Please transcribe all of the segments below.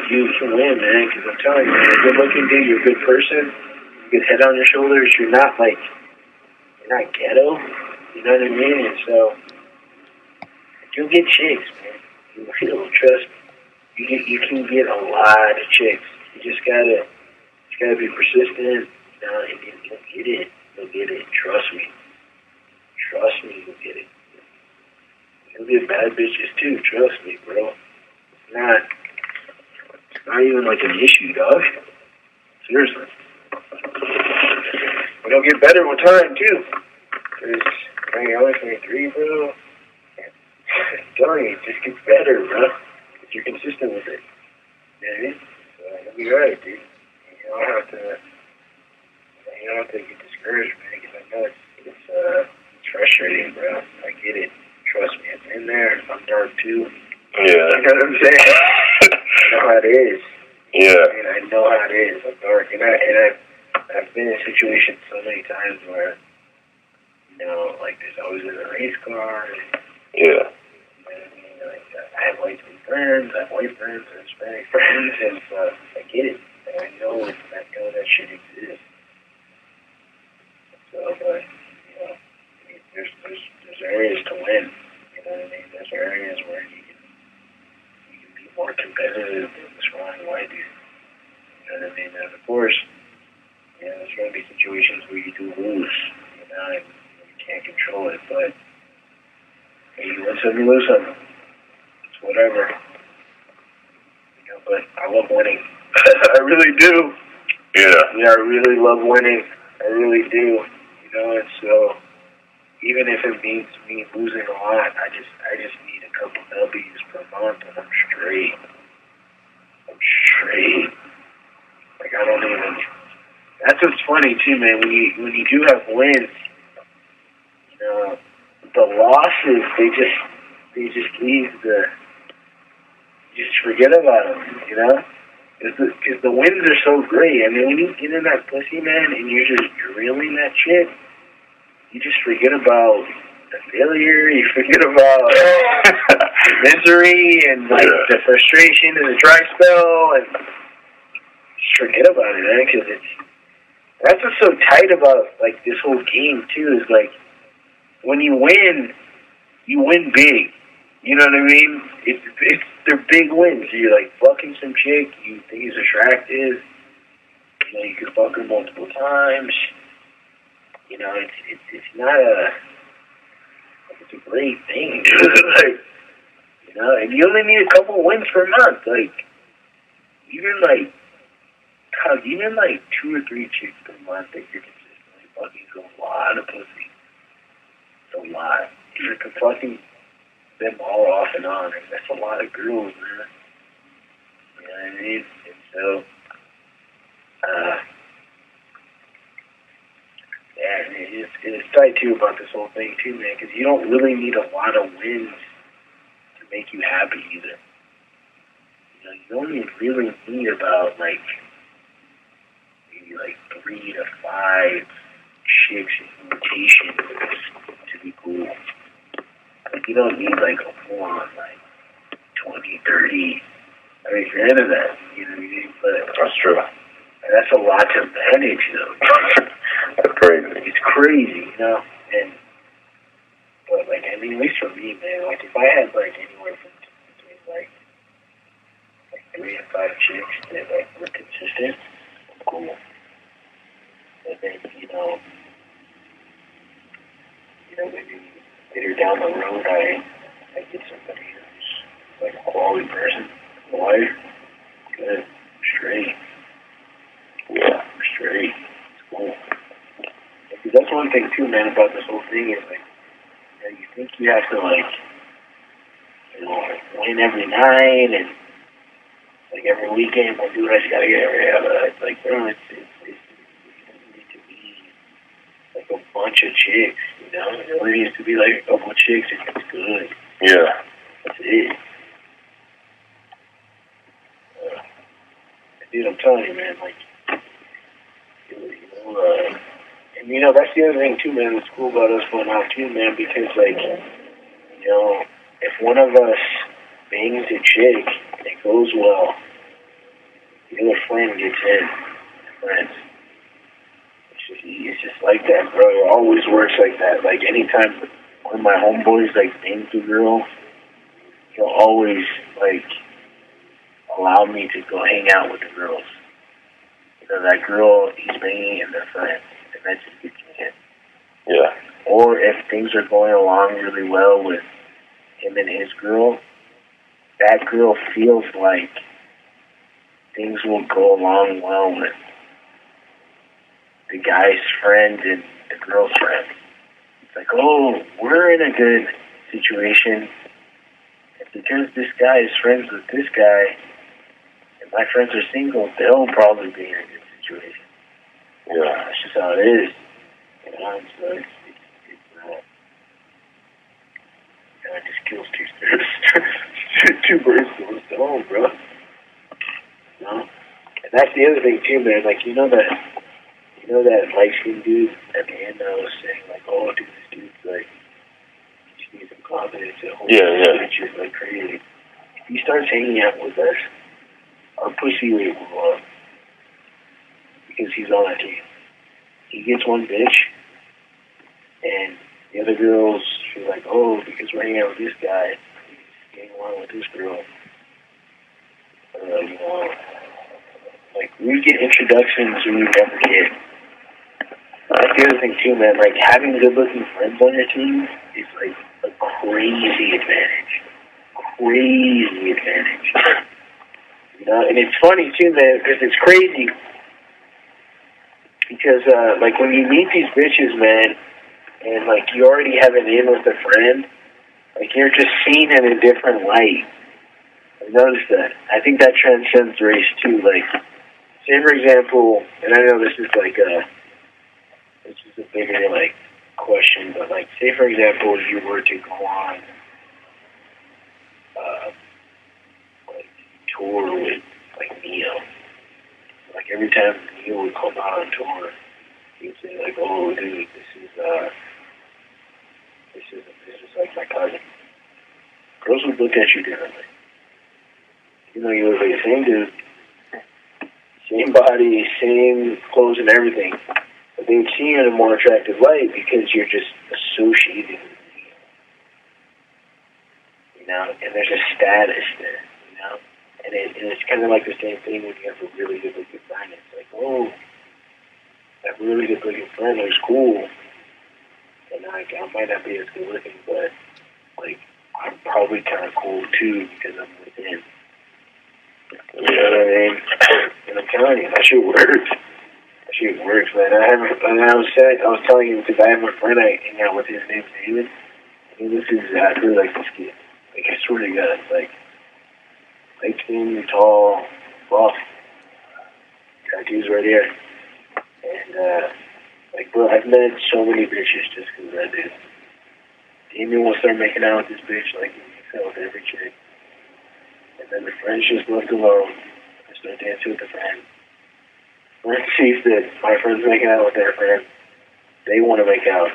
you can win, man. Because I'm telling you, man, you're a good-looking dude. You're a good person. Good head on your shoulders. You're not ghetto. You know what I mean? And so you'll get chicks, man. You will, trust me. You can get a lot of chicks. You just gotta be persistent. You know, and you'll get it. You'll get it. Trust me. Trust me, you'll get it. You'll get bad bitches too. Trust me, bro. It's not even like an issue, dog. Seriously. But it'll get better with time too. Cause you're only 23, bro. I'm telling you, it just gets better, bro. If you're consistent with it. You know what I mean? So you'll be right, dude. You don't have to get discouraged, man. Because I know it's frustrating, bro. I get it. Trust me, I've been there. I'm dark too. Yeah. You know what I'm saying? I know how it is. Yeah. I know how it is. I'm dark, and I've been in situations so many times where, you know, like there's always been a race car. And, yeah. You know what I mean? Like I have white friends, I have white friends, and Hispanic friends, and I get it. And I know that shit exists. So, but you know, I mean, there's areas to win. You know what I mean? There's areas where you can be more competitive in the strong way, dude. You know what I mean? And of course, you know, there's going to be situations where you do lose, you know, and you can't control it, but hey, you win some, you lose some. It's whatever. You know, but I love winning. I really do. Yeah. Yeah, I really love winning. I really do. You know, and so even if it means me losing a lot, I just need a couple W's per month and I'm straight. Like I don't even. That's what's funny too, man. When you do have wins, you know, the losses they just leave you just forget about them, you know. Because the wins are so great. I mean, when you get in that pussy, man, and you're reeling that shit, you just forget about the failure. You forget about the misery and like the frustration and the dry spell, and just forget about it, man. Because that's what's so tight about like this whole game too. Is like when you win big. You know what I mean? They're big wins. You're like fucking some chick you think is attractive. You know, you can fuck her multiple times. You know, it's not it's a great thing. Like, you know, and you only need a couple wins per month. Like even 2 or 3 chicks per month that you're consistently fucking is a lot of pussy. It's a lot. You're fucking them all off and on. And that's a lot of girls, man. You know what I mean? And so, yeah, it's tight too about this whole thing too, man, because you don't really need a lot of wins to make you happy either. You know, you only really need about maybe 3 to 5 chicks in rotation to be cool. Like, you don't need, a full-on, 20, 30. I mean, if you're into that, you know what I mean? But that's true. That's a lot to manage, though. That's crazy. It's crazy, you know? But, at least for me, man, if I had, anywhere from between, 3 and 5 chicks that, were consistent, cool. But then, maybe later down the road, I get somebody who's a quality person, a wife, good, straight. Yeah, straight. It's cool. Because that's one thing too, man, about this whole thing is you think you have to win every night and every weekend. Dude, I just gotta get every other. Bro, it needs to be a bunch of chicks. You know, it only needs to be a couple of chicks and it's good. Yeah. That's it. Dude, I'm telling you, man, and that's the other thing too, man, that's cool about us going out too, man, because if one of us bangs a chick and it goes well, the other flame gets in. Friends. It's just like that, bro. It always works like that. Like, anytime one of my homeboys, like, bangs a girl, he'll always, like, allow me to go hang out with the girls. You know, that girl he's banging and their friends. And that just gets me in. Yeah. Or if things are going along really well with him and his girl, that girl feels like things will go along well with the guy's friend and the girl's friend. It's like, oh, we're in a good situation. And because this guy is friends with this guy, and my friends are single, they'll probably be in a good situation. Yeah. That's just how it is. You know, so it just kills two birds with one stone, bro. You know? And that's the other thing too, man. Like, you know that light-skinned dude at the end I was saying, like, oh, dude, this dude's like, he just needs some confidence and hold which is like crazy. If he starts hanging out with us, our pussy rate will go up because he's on our team. He gets one bitch, and the other girls feel like, oh, because we're hanging out with this guy, he's getting along with this girl. You know, like, we get introductions we never get. That's the other thing too, man. Like, having good-looking friends on your team is like a crazy advantage. Crazy advantage. You know, and it's funny too, man, because it's crazy. Because like, when you meet these bitches, man, and like you already have an in with a friend, like, you're just seen in a different light. I noticed that. I think that transcends race too. Like, say for example, and I know this is a bigger, like, question, but, like, say for example, you were to go on, like, tour with, like, Neo. Like, every time Neo would come out on tour, he'd say, like, oh, dude, this is like my cousin. Girls would look at you differently. You know, you look like the same dude, same body, same clothes and everything. But they would see you in a more attractive light because you're just associated with Neo. You know, and there's a status there, you know? And it's kind of like the same thing when you have a really good-looking friend. It's like, oh, that really good-looking friend looks cool. And I might not be as good-looking, but, like, I'm probably kind of cool, too, because I'm with him. You know what I mean? And I'm telling you, that shit works. That shit works, man. I was telling you, because I have a friend I hang out with, his name's David. And this is exactly like this kid. Like, I swear to God, like, light skin, tall, buff. Tattoos right here. And, like, bro, I've met so many bitches just because of that dude. Damien will start making out with this bitch like he makes out with every chick. And then the friends just left alone. I start dancing with the friend. Friend sees that my friend's making out with their friend. They want to make out.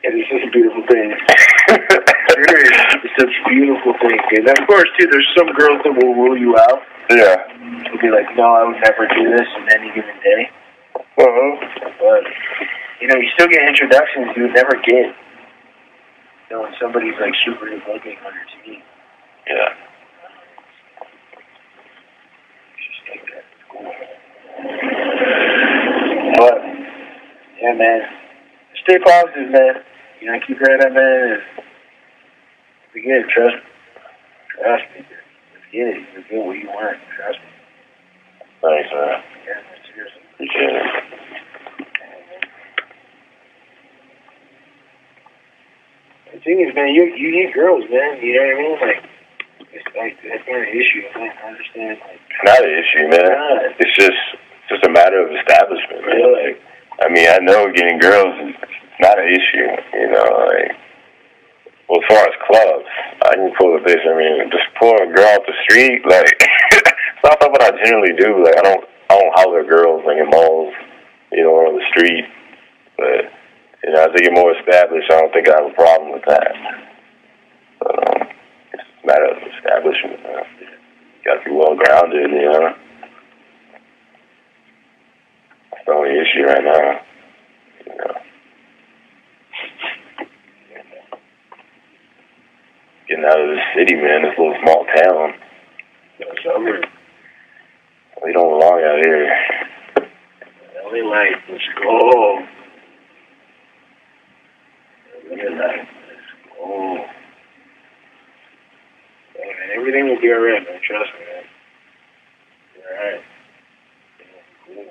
And it's just a beautiful thing. It's a beautiful thing. And of course, too, there's some girls that will rule you out. Yeah. They'll be like, no, I would never do this in any given day. But, you know, you still get introductions you would never get. You know, when somebody's, like, super good looking on your team. Yeah. Just think that's cool. But, yeah, man. Stay positive, man. You know, keep your head up, man. And we get it, trust me. Trust me, dude. Let's get it. You'll get what you want. Trust me. Thanks, man. Yeah, seriously. Appreciate it. The thing is, man, you need girls, man. You know what I mean? Like, it's like, that's not an issue. I understand. Like, not an issue, man. It's just a matter of establishment, man. Really? Like, I mean, I know getting girls is not an issue, you know, like, well, as far as clubs, I can pull a bitch. I mean, just pull a girl off the street, like, it's not something I generally do. Like, I don't holler at girls, like, in malls, you know, or on the street. But, you know, as they get more established, I don't think I have a problem with that. But, it's a matter of establishment, man. You gotta be well-grounded, you know. right now. You know. Getting out of the city, man. This little small town. We don't belong out here. LA life, let's go. LA life, let's go. Hey, man, everything will be alright, man. Trust me, man. Alright. Cool.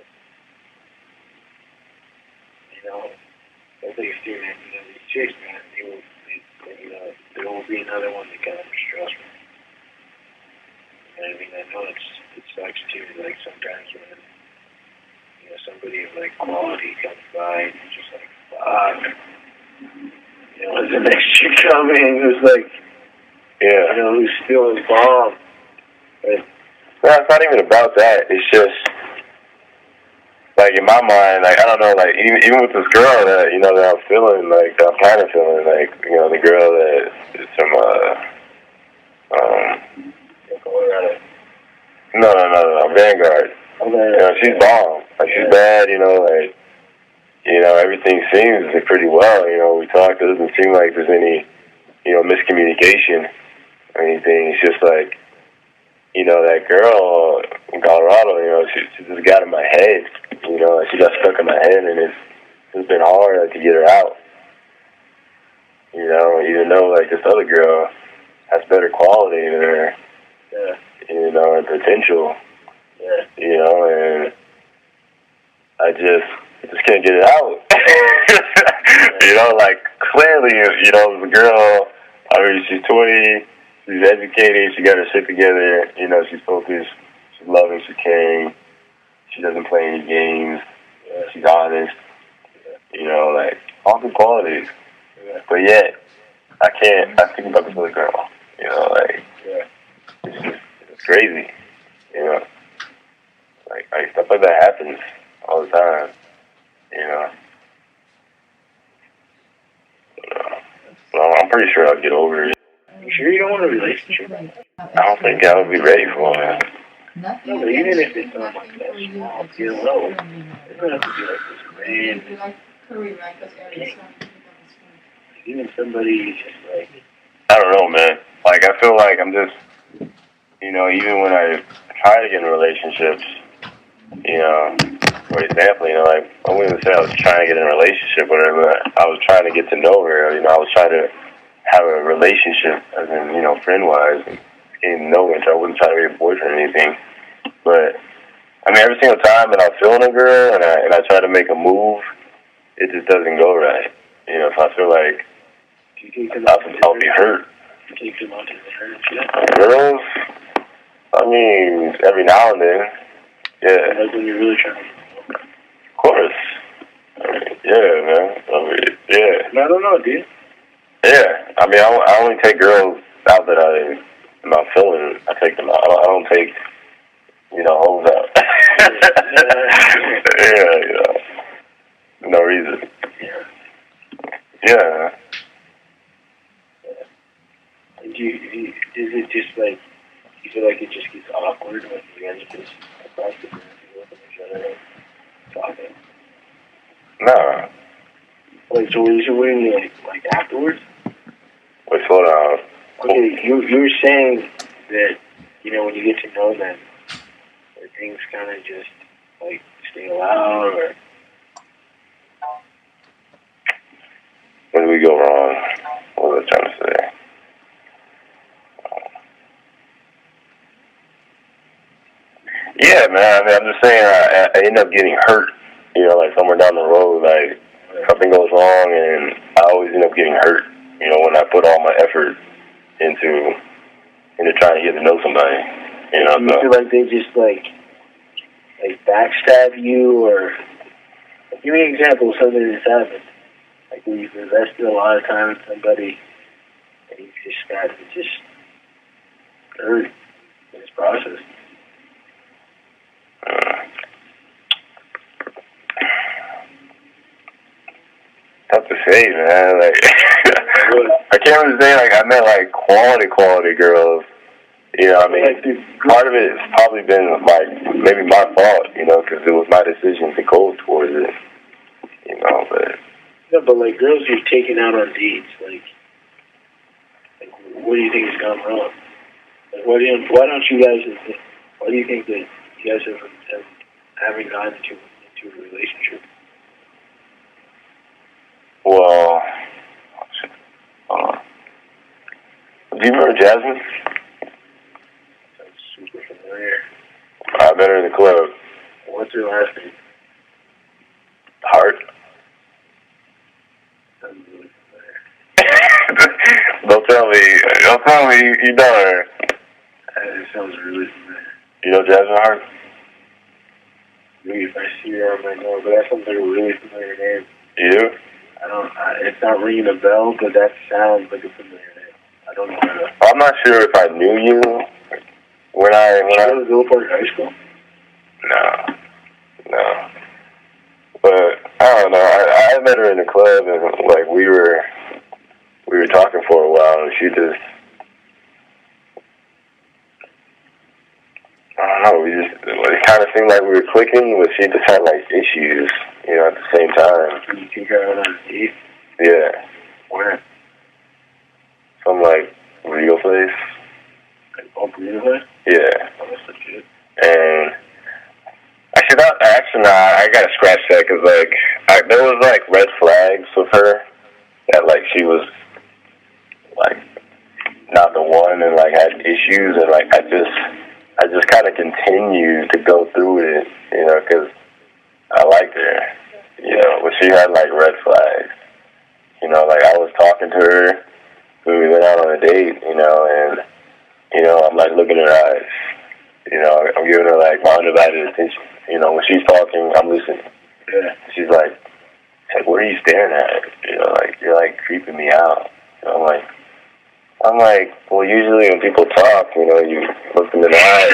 You know, that's like you see, man. You know, these chicks, man, there will be another one that kind of distrust me. I mean, I know it sucks too. Like sometimes when somebody of like quality comes by, and you're just like, fuck. When's the next chick coming? Who's like, who's stealing bomb? No, it's not even about that. It's just like in my mind, like I don't know, like even with this girl that that I'm feeling, like that I'm kind of feeling, like the girl that is from Colorado. No, Vanguard. Okay. She's bomb. Like she's bad. Everything seems pretty well. We talked. It doesn't seem like there's any miscommunication or anything. It's just like that girl in Colorado. She just got in my head. She got stuck in my head, and it's been hard to get her out. Even though like this other girl has better quality than her. Yeah. And potential. Yeah. And I just can't get it out. Like clearly, the girl, I mean, she's 20, she's educated, she got her shit together, she's focused, she's loving, she's caring, she doesn't play any games, she's honest, like all good qualities. Yeah. But yet, I think about this other girl, it's crazy, like stuff like that happens all the time, Well, I'm pretty sure I'll get over it. You sure you don't want a relationship? I don't think I would be ready for one. No, but even if it's not like that small, low, it doesn't have to be like this grand. Even somebody just like, I don't know, man. Like, I feel like I'm just, even when I try to get in relationships, for example, like, I wouldn't say I was trying to get in a relationship with her, but I was trying to get to know her. I was trying to have a relationship, as in, friend-wise, and getting to know her. So I wasn't trying to be a boyfriend or anything. But, I mean, every single time that I'm feeling a girl and I try to make a move, it just doesn't go right. So I feel like I'll be hurt. Girls, I mean, every now and then, yeah. Like when you're really trying to. Of course. Yeah, man. Yeah. I don't know, dude. Yeah. I mean, I only take girls out that I'm not feeling. I take them out. I don't take, hoes out. Yeah. No reason. Yeah. Is it just like, you feel like it just gets awkward when you guys are just across the room looking at each other talking? No. Wait, so what do you mean, like afterwards? Wait, slow down. Okay, you were saying that, when you get to know them, that things kind of just, like, stay loud, or... Where did we go wrong? What was I trying to say? Yeah, man. I mean, I'm just saying I end up getting hurt, like somewhere down the road, like something goes wrong, and I always end up getting hurt, when I put all my effort into trying to get to know somebody, Do you feel like they just, like backstab you, or... Like, give me an example of something that's happened. Like, when you've invested a lot of time in somebody, and you've just got to just hurt in this process. Tough to say, man. Like, I can't really say, like, I met, like, quality girls, You know, I mean, part of it has probably been maybe my fault, you know, because it was my decision to go towards it, you know, but. No, but like girls you've taken out on dates, like what do you think has gone wrong? Like, why don't you guys? Why do you think that you guys haven't gotten into a relationship? Well, do you remember Jasmine? Sounds super familiar. I met her in the club. What's her last name? Hart. Sounds really familiar. Don't tell me you know her. It sounds really familiar. You know Jasmine Hart? Maybe if I see her, I might know, but that sounds like a really familiar name. You? It's not ringing a bell, but that sounds like a familiar name. I don't know how to. I'm not sure if I knew you when I was Villa Park High School? No. But I don't know. I met her in the club, and like we were talking for a while, and she just, I don't know. It kind of seemed like we were clicking, but she just had like issues, you know, at the same time. Can you take her out on a date? Yeah. Where? Some like real place. Oh, really? Yeah. Oh, that's legit. And actually, I gotta scratch that because like there was like red flags with her that like she was like not the one and like had issues, and like I just kind of continued to go through it, you know, because I liked her, you know, but she had like red flags, you know, like I was talking to her when we went out on a date, you know, and you know I'm like looking in her eyes, you know, I'm giving her like my undivided attention, you know, when she's talking, I'm listening. Yeah. She's like, what are you staring at? You know, like you're like creeping me out. You know, I'm like, well, usually when people talk, you know, you look them in the eyes.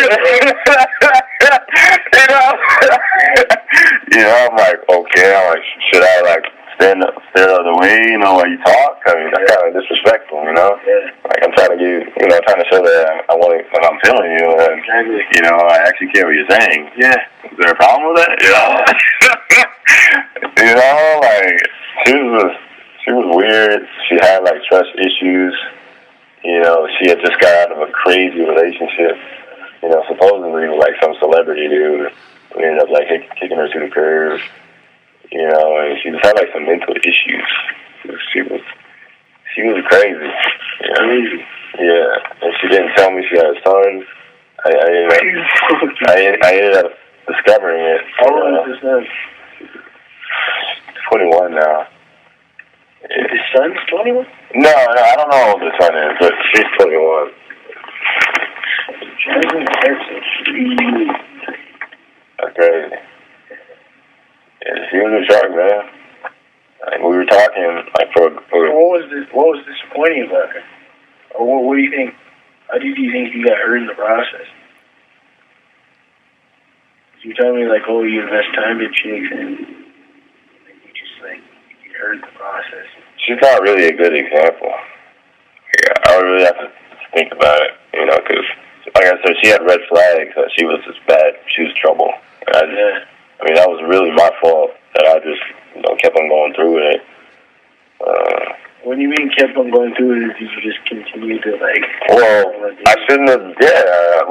you know, I'm like, okay. I'm like, should I like stare the other way, you know, while you talk? I mean, that's kind of disrespectful, you know. Yeah. Like I'm trying to show that I want to, that I'm feeling you, and exactly. You know, I actually care what you're saying. Yeah. Is there a problem with that? You know. You know, like she was weird. She had like trust issues. You know, she had just got out of a crazy relationship, you know, supposedly with like some celebrity dude. We ended up like kicking her to the curb, you know, and she just had like some mental issues. She was crazy. You know? Crazy. Yeah, and she didn't tell me she had a son. I ended up discovering it. How old is this man? 21 now. His son's 21? No, I don't know how old the son is, but she's 21. That's crazy. Yeah, she was a shark, man. Like, we were talking, like, What was disappointing about her? Or what do you think? How do you think you got hurt in the process? You tell me, like, oh, you invest time in chicks, and you just, like, you hurt in the process. She's not really a good example. Yeah, I would really have to think about it, you know, because, like I said, she had red flags. She was just bad. She was trouble. And I mean, that was really my fault that I just, you know, kept on going through it. What do you mean kept on going through it? Did you just continue to, like... Well, I shouldn't have,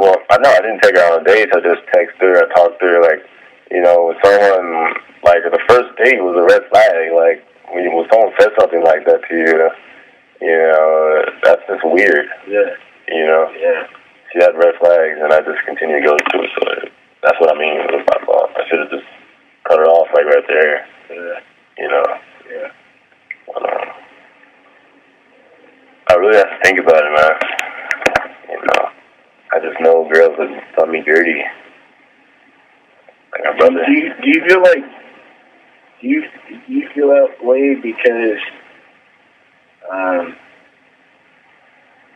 well, I didn't take her on dates. I just texted her, I talked to her, like, you know, when someone, like, the first date was a red flag. Like, when someone says something like that to you, you know, that's just weird. Yeah. You know? Yeah. She had red flags, and I just continued to go through it, so that's what I mean. It was my fault. I should have just cut her off, like, right there. Yeah. You know? Yeah. But, I really have to think about it, man. You know, I just know girls that done me dirty. Like my brother. Do you feel like... Do you feel that way because...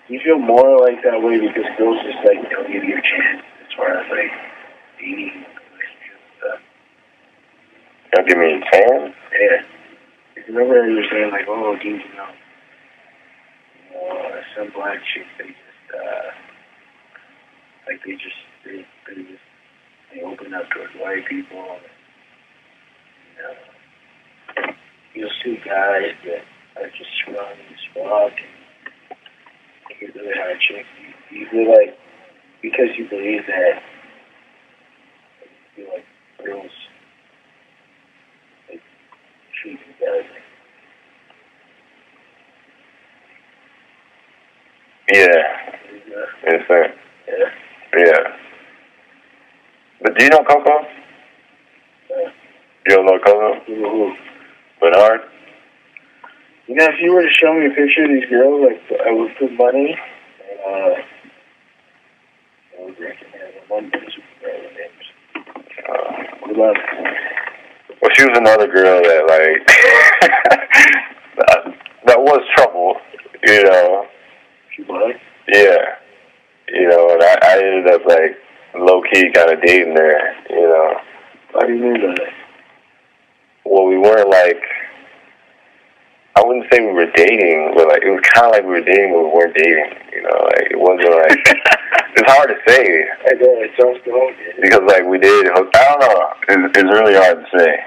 do you feel more like that way because girls just, like, don't give you a chance as far as, like, dating, relationships and stuff? Don't give me a chance? Yeah. Because remember you were saying, like, oh, dude, you know, some black chicks, they just, they open up towards white people. You'll see guys that are just scrawny as fuck, and you really hard chick. You feel like, because you believe that, you feel like girls like, treat you better. Yeah. Yes, sir. Yeah. Yeah. But do you know Coco? Yeah. You don't know Coco? Who? Bernard? You know, if you were to show me a picture of these girls, like, I would put money, I would recognize them. One person would know their names. Good luck. Well, she was another girl that, that was trouble, you know. She was? Yeah. You know, and I ended up, low-key kind of dating her, you know. What do you mean by that? Well, we weren't, I wouldn't say we were dating, but, it was kind of like we were dating, but we weren't dating, you know. It wasn't, it's hard to say. I know, it sounds good. Because, we did, I don't know. It's really hard to say.